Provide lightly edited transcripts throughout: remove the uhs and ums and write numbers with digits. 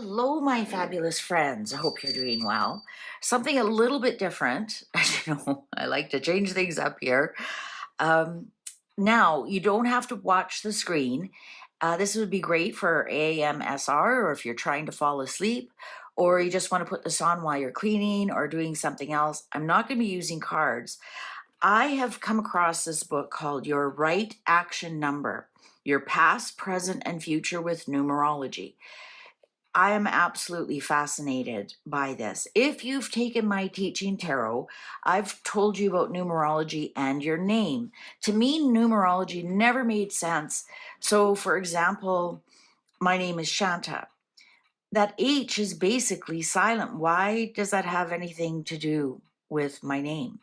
Hello, my fabulous friends. I hope you're doing well. Something a little bit different. As you know, I like to change things up here. Um, Now, you don't have to watch the screen. This would be great for AMSR, or if you're trying to fall asleep, or you just want to put this on while you're cleaning or doing something else. I'm not going to be using cards. I have come across this book called Your Right Action Number, Your Past, Present, and Future with Numerology. I am absolutely fascinated by this. If you've taken my teaching tarot, I've told you about numerology and your name. To me, numerology never made sense. So, for example, my name is Shanta. That H is basically silent. Why does that have anything to do with my name?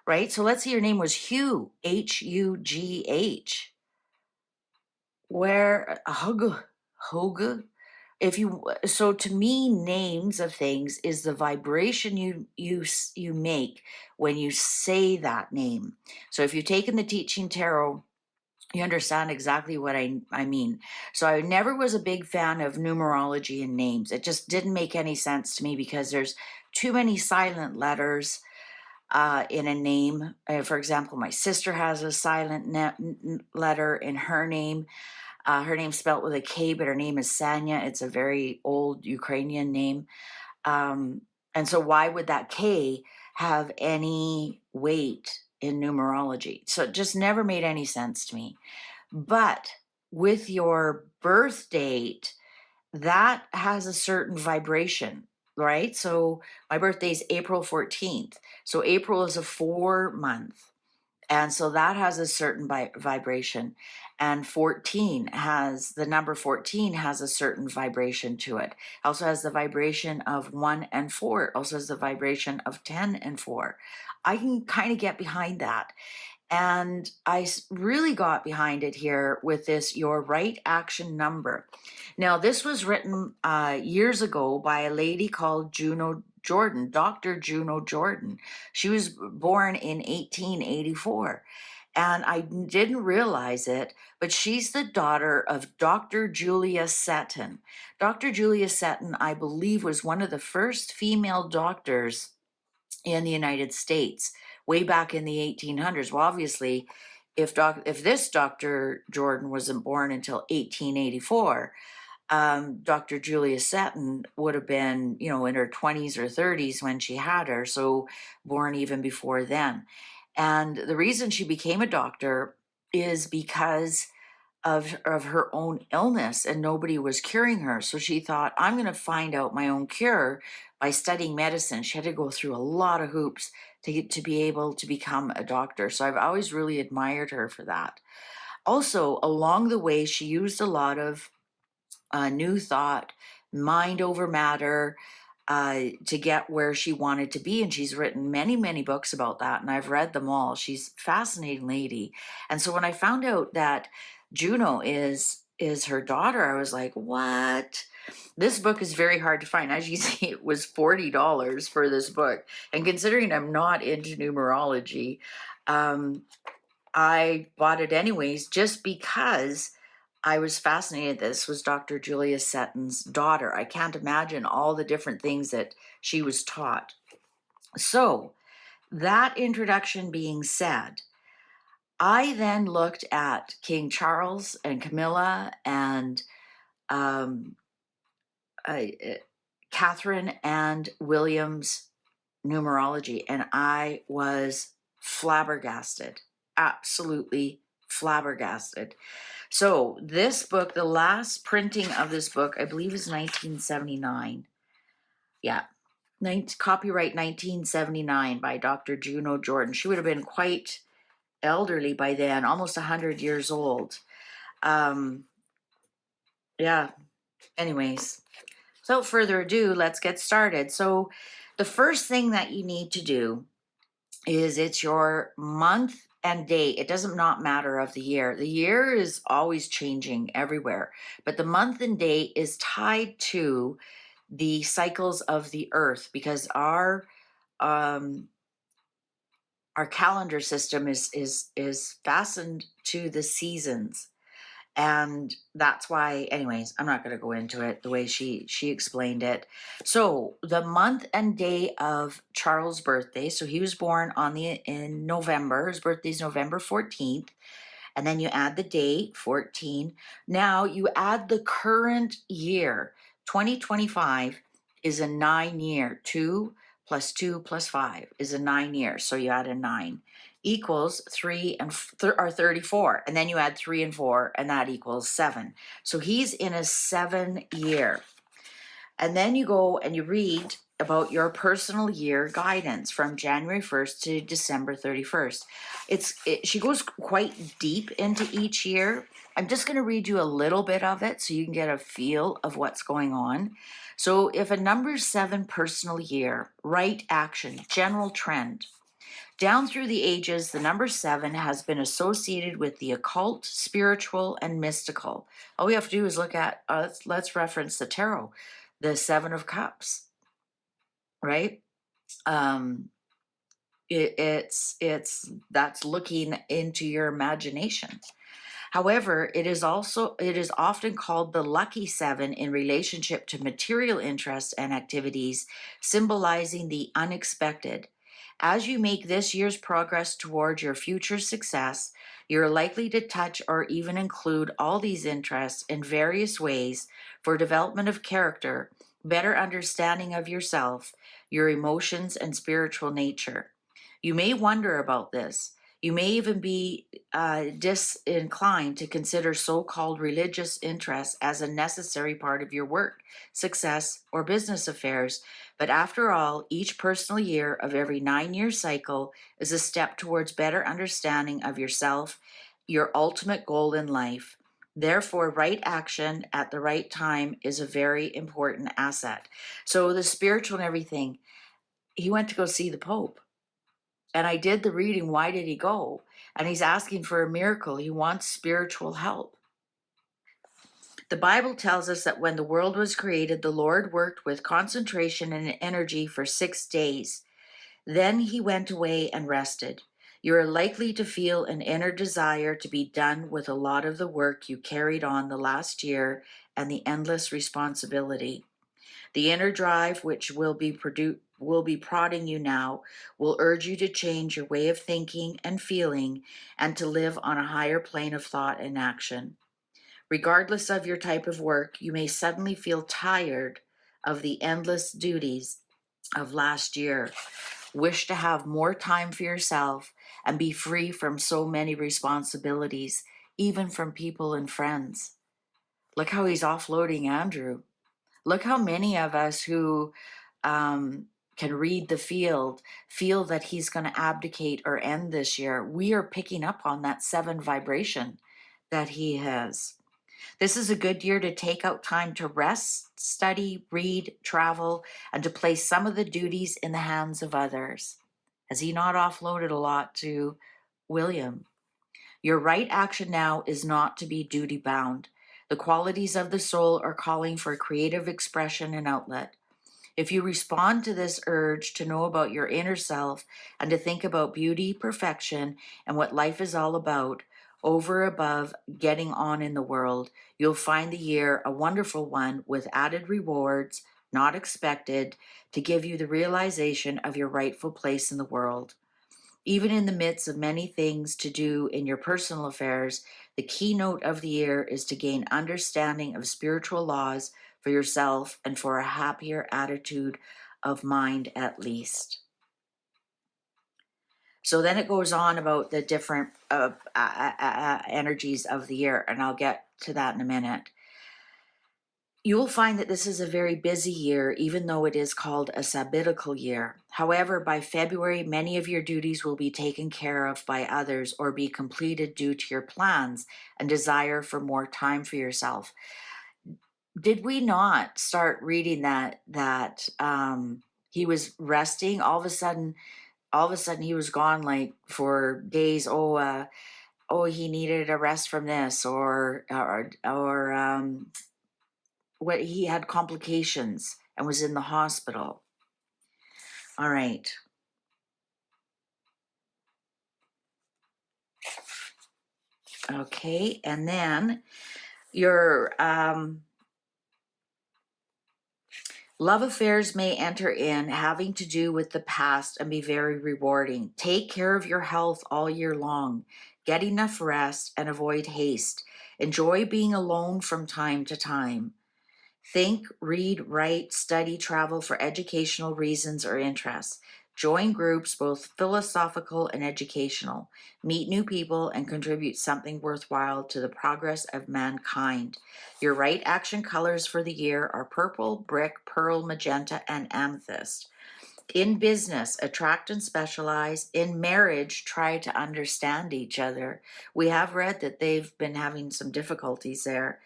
Right? So let's say your name was Hugh, Hugh. Where Hug, if you so to me, names of things is the vibration you make when you say that name. So if you've taken the teaching tarot, you understand exactly what I mean. So I never was a big fan of numerology and names. It just didn't make any sense to me because there's too many silent letters in a name. For example, my sister has a silent letter in her name. Her name's spelled with a K, but her name is Sanya. It's a very old Ukrainian name. And so why would that K have any weight in numerology? So it just never made any sense to me. But with your birth date, that has a certain vibration, right? So my birthday is April 14th. So April is a 4 month. And so that has a certain vibration. And the number 14 has a certain vibration to it. Also has the vibration of 1 and 4. It also has the vibration of 10 and 4. I can kind of get behind that. And I really got behind it here with this Your Right Action Number. Now, this was written years ago by a lady called Juno Jordan, Dr. Juno Jordan. She was born in 1884. And I didn't realize it, but she's the daughter of Dr. Julia Seton. Dr. Julia Seton, I believe, was one of the first female doctors in the United States way back in the 1800s. Well, obviously, if this Dr. Jordan wasn't born until 1884, Dr. Julia Seton would have been, in her 20s or 30s when she had her, so born even before then. And the reason she became a doctor is because of her own illness, and nobody was curing her. So she thought, I'm going to find out my own cure by studying medicine. She had to go through a lot of hoops to be able to become a doctor. So I've always really admired her for that. Also, along the way, she used a lot of new thought, mind over matter, to get where she wanted to be. And she's written many, many books about that. And I've read them all. She's a fascinating lady. And so when I found out that Juno is her daughter, I was like, what? This book is very hard to find. As you see, it was $40 for this book. And considering I'm not into numerology, I bought it anyways, just because I was fascinated. This was Dr. Julia Seton's daughter. I can't imagine all the different things that she was taught. So, that introduction being said, I then looked at King Charles and Camilla and um, uh, Catherine and William's numerology, and I was flabbergasted, absolutely flabbergasted. So this book, the last printing of this book, I believe is 1979. Yeah, copyright 1979 by Dr. Juno Jordan. She would have been quite elderly by then, almost 100 years old. Yeah, anyways, without further ado, let's get started. So the first thing that you need to do is it's your month and date. It doesn't not matter of the year. The year is always changing everywhere, but the month and date is tied to the cycles of the earth, because our calendar system is fastened to the seasons. And that's why, anyways, I'm not going to go into it the way she explained it. So the month and day of Charles' birthday, so he was born in November. His birthday is November 14th. And then you add the date, 14. Now you add the current year. 2025 is a 9-year. 2 plus 2 plus 5 is a 9-year. So you add a 9 equals 3 and or 34. And then you add 3 and 4, and that equals 7. So he's in a 7-year. And then you go and you read about your personal year guidance from January 1st to December 31st. She goes quite deep into each year. I'm just going to read you a little bit of it so you can get a feel of what's going on. So if a number 7 personal year, right action, general trend. Down through the ages, the number 7 has been associated with the occult, spiritual, and mystical. All we have to do is look at, let's reference the tarot, the 7 of Cups, right? It's that's looking into your imagination. However, it is often called the lucky 7 in relationship to material interests and activities, symbolizing the unexpected. As you make this year's progress toward your future success, you're likely to touch or even include all these interests in various ways for development of character, better understanding of yourself, your emotions, and spiritual nature. You may wonder about this. You may even be disinclined to consider so-called religious interests as a necessary part of your work, success, or business affairs. But after all, each personal year of every 9-year cycle is a step towards better understanding of yourself, your ultimate goal in life. Therefore, right action at the right time is a very important asset. So the spiritual and everything, he went to go see the Pope. And I did the reading, why did he go? And he's asking for a miracle. He wants spiritual help. The Bible tells us that when the world was created, the Lord worked with concentration and energy for 6 days. Then he went away and rested. You are likely to feel an inner desire to be done with a lot of the work you carried on the last year and the endless responsibility. The inner drive, which will be prodding you now, will urge you to change your way of thinking and feeling and to live on a higher plane of thought and action. Regardless of your type of work, you may suddenly feel tired of the endless duties of last year, wish to have more time for yourself, and be free from so many responsibilities, even from people and friends. Look how he's offloading Andrew. Look how many of us who can read the field feel that he's going to abdicate or end this year. We are picking up on that 7 vibration that he has. This is a good year to take out time to rest, study, read, travel, and to place some of the duties in the hands of others. Has he not offloaded a lot to William? Your right action now is not to be duty bound. The qualities of the soul are calling for creative expression and outlet. If you respond to this urge to know about your inner self and to think about beauty, perfection, and what life is all about, over above getting on in the world, you'll find the year a wonderful one with added rewards, not expected, to give you the realization of your rightful place in the world. Even in the midst of many things to do in your personal affairs, the keynote of the year is to gain understanding of spiritual laws for yourself and for a happier attitude of mind at least. So then it goes on about the different energies of the year, and I'll get to that in a minute. You will find that this is a very busy year, even though it is called a sabbatical year. However, by February, many of your duties will be taken care of by others or be completed due to your plans and desire for more time for yourself. Did we not start reading that he was resting? All of a sudden he was gone like for days. He needed a rest from this, or what, he had complications and was in the hospital. All right. Okay, and then your love affairs may enter in having to do with the past and be very rewarding. Take care of your health all year long. Get enough rest and avoid haste. Enjoy being alone from time to time. Think, read, write, study, travel for educational reasons or interests. Join groups, both philosophical and educational. Meet new people and contribute something worthwhile to the progress of mankind. Your right action colors for the year are purple, brick, pearl, magenta, and amethyst. In business, attract and specialize. In marriage, try to understand each other. We have read that they've been having some difficulties there.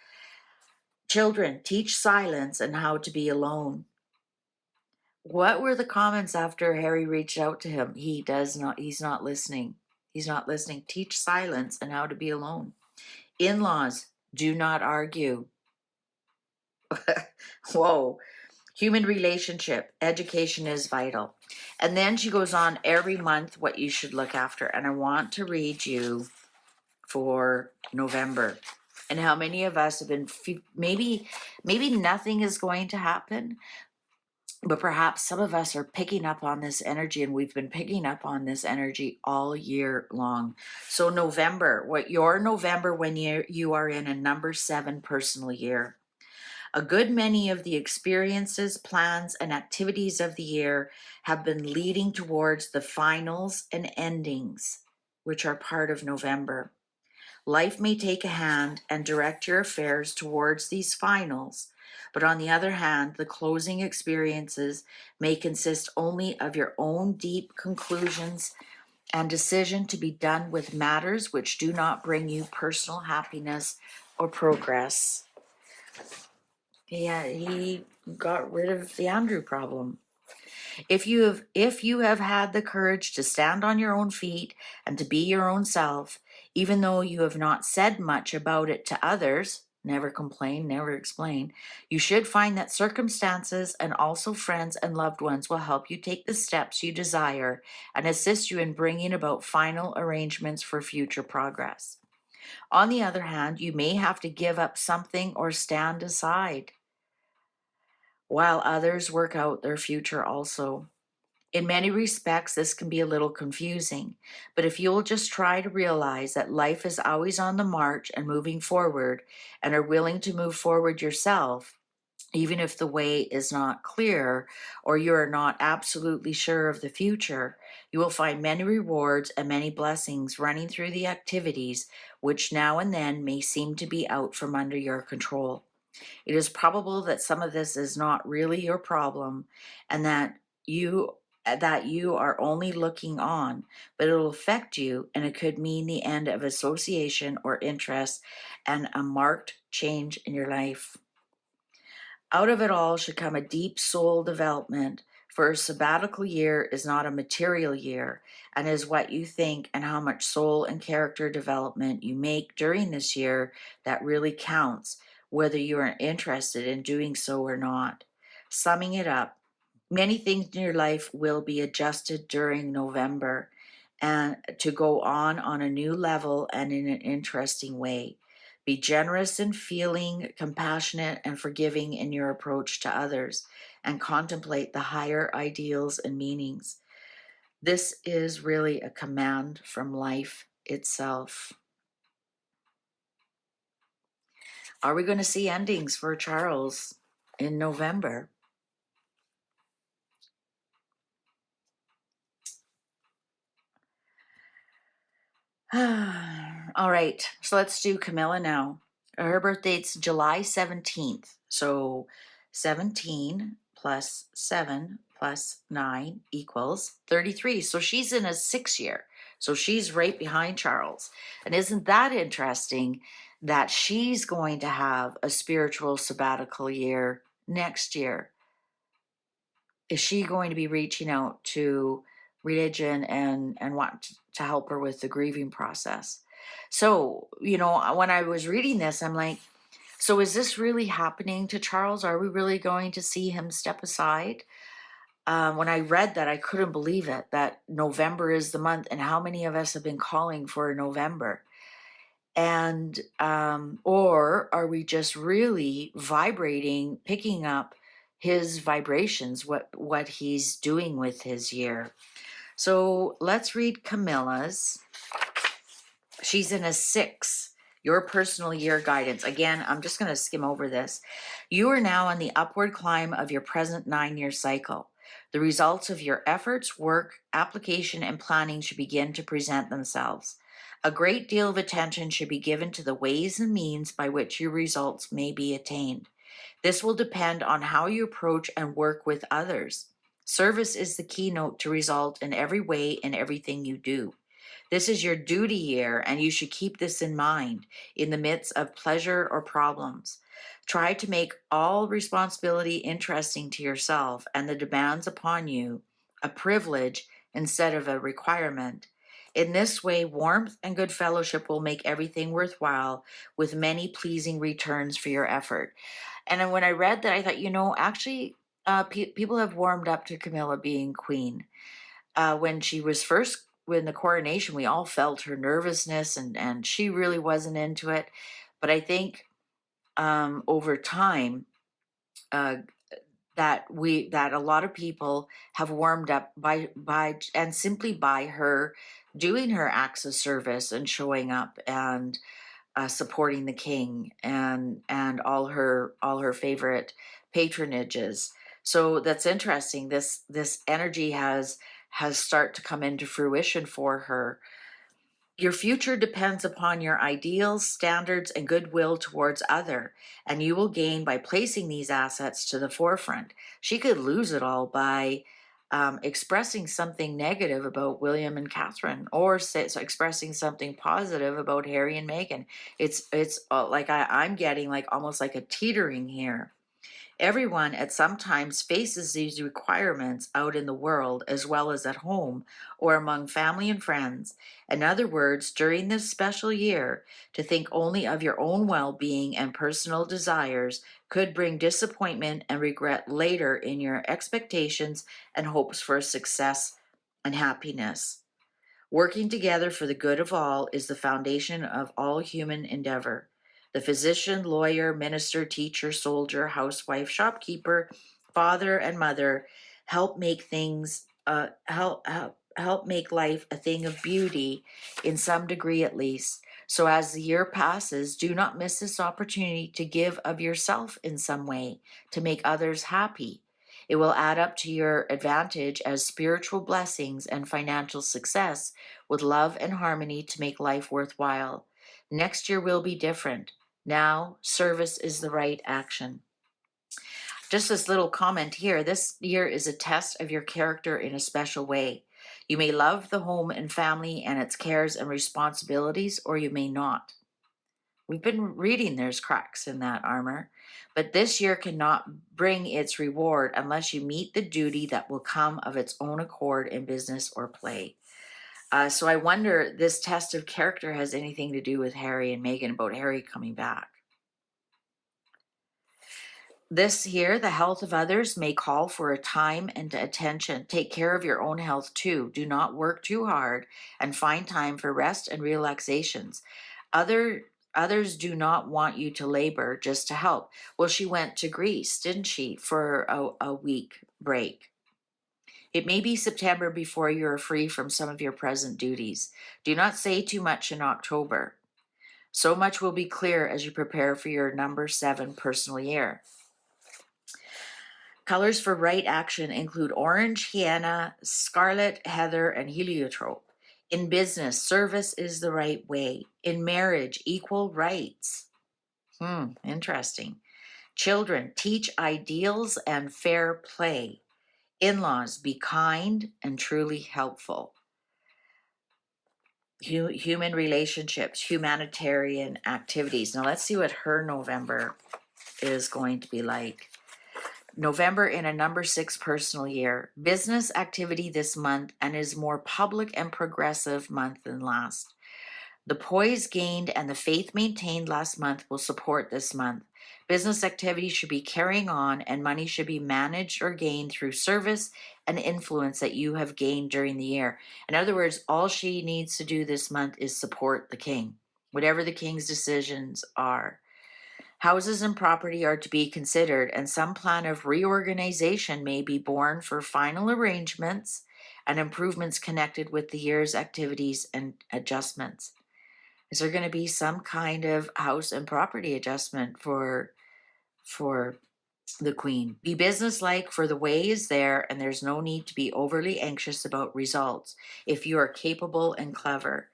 Children, teach silence and how to be alone. What were the comments after Harry reached out to him? He's not listening. He's not listening. Teach silence and how to be alone. In-laws, do not argue. Whoa. Human relationship, education is vital. And then she goes on every month what you should look after. And I want to read you for November. And how many of us have been, maybe nothing is going to happen, but perhaps some of us are picking up on this energy, and we've been picking up on this energy all year long. So November, what your November, when you are in a number 7 personal year, a good many of the experiences, plans, and activities of the year have been leading towards the finals and endings, which are part of November. Life may take a hand and direct your affairs towards these finals, but on the other hand, the closing experiences may consist only of your own deep conclusions and decision to be done with matters which do not bring you personal happiness or progress. Yeah, he got rid of the Andrew problem. If you have had the courage to stand on your own feet and to be your own self, even though you have not said much about it to others, never complain, never explain, you should find that circumstances and also friends and loved ones will help you take the steps you desire and assist you in bringing about final arrangements for future progress. On the other hand, you may have to give up something or stand aside while others work out their future also. In many respects, this can be a little confusing, but if you'll just try to realize that life is always on the march and moving forward, and are willing to move forward yourself, even if the way is not clear or you are not absolutely sure of the future, you will find many rewards and many blessings running through the activities which now and then may seem to be out from under your control. It is probable that some of this is not really your problem and that you are only looking on, but it will affect you, and it could mean the end of association or interest and a marked change in your life. Out of it all should come a deep soul development, for a sabbatical year is not a material year, and is what you think and how much soul and character development you make during this year that really counts, whether you are interested in doing so or not. Summing it up, many things in your life will be adjusted during November and to go on a new level and in an interesting way. Be generous in feeling, compassionate and forgiving in your approach to others, and contemplate the higher ideals and meanings. This is really a command from life itself. Are we going to see endings for Charles in November? All right, so let's do Camilla now. Her birthday's July 17th. So 17 plus 7 plus 9 equals 33. So she's in a 6 year. So she's right behind Charles. And isn't that interesting that she's going to have a spiritual sabbatical year next year? Is she going to be reaching out to religion and want to help her with the grieving process? So, when I was reading this, I'm like, so is this really happening to Charles? Are we really going to see him step aside? When I read that, I couldn't believe it, that November is the month, and how many of us have been calling for November? And or are we just really vibrating, picking up his vibrations, what he's doing with his year? So let's read Camilla's. She's in a 6. Your personal year guidance. Again, I'm just going to skim over this. You are now on the upward climb of your present 9-year cycle. The results of your efforts, work, application, and planning should begin to present themselves. A great deal of attention should be given to the ways and means by which your results may be attained. This will depend on how you approach and work with others. Service is the keynote to result in every way in everything you do. This is your duty year, and you should keep this in mind in the midst of pleasure or problems. Try to make all responsibility interesting to yourself and the demands upon you a privilege instead of a requirement. In this way, warmth and good fellowship will make everything worthwhile, with many pleasing returns for your effort. And then when I read that, I thought, actually, people have warmed up to Camilla being queen. When she was first, when the coronation, we all felt her nervousness, and she really wasn't into it. But I think over time, uh, that a lot of people have warmed up by and simply by her doing her acts of service and showing up and supporting the king and all her favorite patronages. So that's interesting. This energy has start to come into fruition for her. Your future depends upon your ideals, standards, and goodwill towards other, and you will gain by placing these assets to the forefront. She could lose it all by expressing something negative about William and Catherine, or so expressing something positive about Harry and Meghan. It's like I'm getting like almost like a teetering here. Everyone at some times faces these requirements out in the world as well as at home or among family and friends. In other words, during this special year, to think only of your own well being and personal desires could bring disappointment and regret later in your expectations and hopes for success and happiness. Working together for the good of all is the foundation of all human endeavor. The physician, lawyer, minister, teacher, soldier, housewife, shopkeeper, father, and mother help make things help make life a thing of beauty in some degree at least. So as the year passes, do not miss this opportunity to give of yourself in some way to make others happy. It will add up to your advantage as spiritual blessings and financial success with love and harmony to make life worthwhile. Next year will be different. Now, service is the right action. Just this little comment here, this year is a test of your character in a special way. You may love the home and family and its cares and responsibilities, or you may not. We've been reading there's cracks in that armor, but this year cannot bring its reward unless you meet the duty that will come of its own accord in business or play. So I wonder this test of character has anything to do with Harry and Meghan, about Harry coming back. This here, the health of others may call for a time and attention. Take care of your own health too. Do not work too hard and find time for rest and relaxations. Others do not want you to labor just to help. Well, she went to Greece, didn't she, for a week break. It may be September before you are free from some of your present duties. Do not say too much in October. So much will be clear as you prepare for your number 7 personal year. Colors for right action include orange, sienna, scarlet, heather, and heliotrope. In business, service is the right way. In marriage, equal rights. Interesting. Children, teach ideals and fair play. In-laws, be kind and truly helpful. Human relationships, humanitarian activities. Now let's see what her November is going to be like. November in a number 6 personal year. Business activity this month and is more public and progressive month than last. The poise gained and the faith maintained last month will support this month. Business activity should be carrying on and money should be managed or gained through service and influence that you have gained during the year. In other words, all she needs to do this month is support the king. whatever the king's decisions are. Houses and property are to be considered, and some plan of reorganization may be born for final arrangements and improvements connected with the year's activities and adjustments. Is there going to be some kind of house and property adjustment for the queen? Be businesslike, for the way is there, and there's no need to be overly anxious about results if you are capable and clever.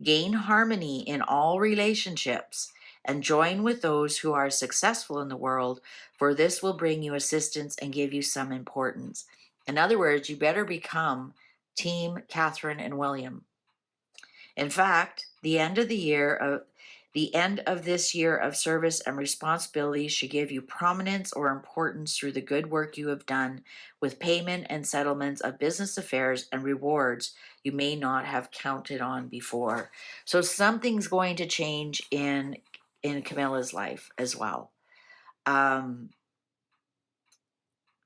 Gain harmony in all relationships and join with those who are successful in the world, for this will bring you assistance and give you some importance. In other words, you better become Team Catherine and William. In fact, the end of this year of service and responsibility should give you prominence or importance through the good work you have done, with payment and settlements of business affairs and rewards you may not have counted on before. So something's going to change in Camilla's life as well.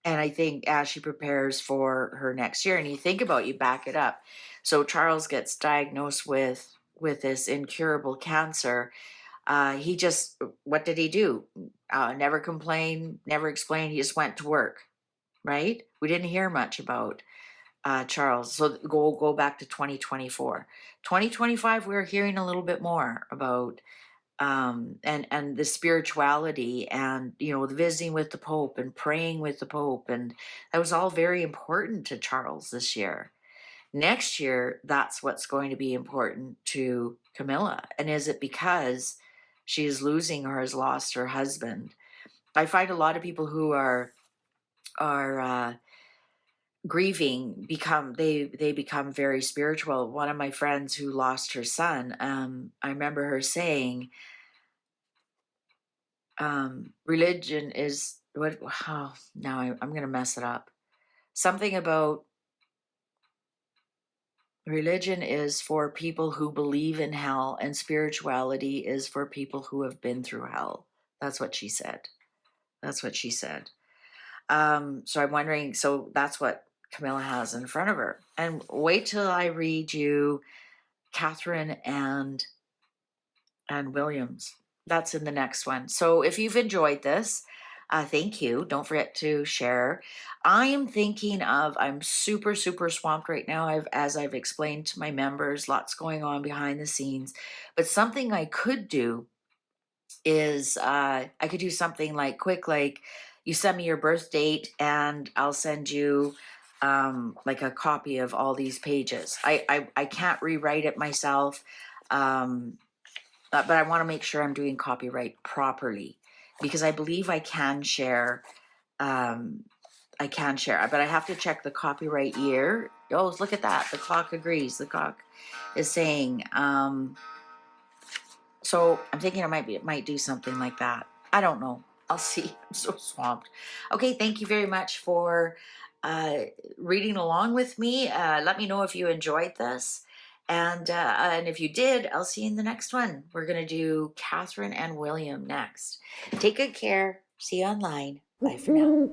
And I think as she prepares for her next year, and you back it up. So Charles gets diagnosed with this incurable cancer. He just, what did he do? Never complained, never explained. He just went to work, right? We didn't hear much about Charles. So go back to 2024. 2025, we're hearing a little bit more about and the spirituality, and the visiting with the Pope and praying with the Pope, and that was all very important to Charles this year. Next year, that's what's going to be important to Camilla. And is it because she is losing or has lost her husband? I find a lot of people who are grieving become very spiritual. One of my friends who lost her son, I remember her saying, religion is what, oh, now I'm going to mess it up. Something about religion is for people who believe in hell, and spirituality is for people who have been through hell. That's what she said. So I'm wondering, so that's what Camilla has in front of her. And wait till I read you Catherine and Williams. That's in the next one. So if you've enjoyed this, thank you. Don't forget to share. I'm super, super swamped right now. As I've explained to my members, lots going on behind the scenes. But something I could do is I could do something like quick, like you send me your birth date and I'll send you like a copy of all these pages. I can't rewrite it myself. But I want to make sure I'm doing copyright properly, because I believe I can share. But I have to check the copyright year. Oh, look at that. The clock agrees. The clock is saying, so I'm thinking I might do something like that. I don't know. I'll see. I'm so swamped. Okay. Thank you very much for reading along with me. Let me know if you enjoyed this. And if you did, I'll see you in the next one. We're going to do Catherine and William next. Take good care. See you online. Bye for now.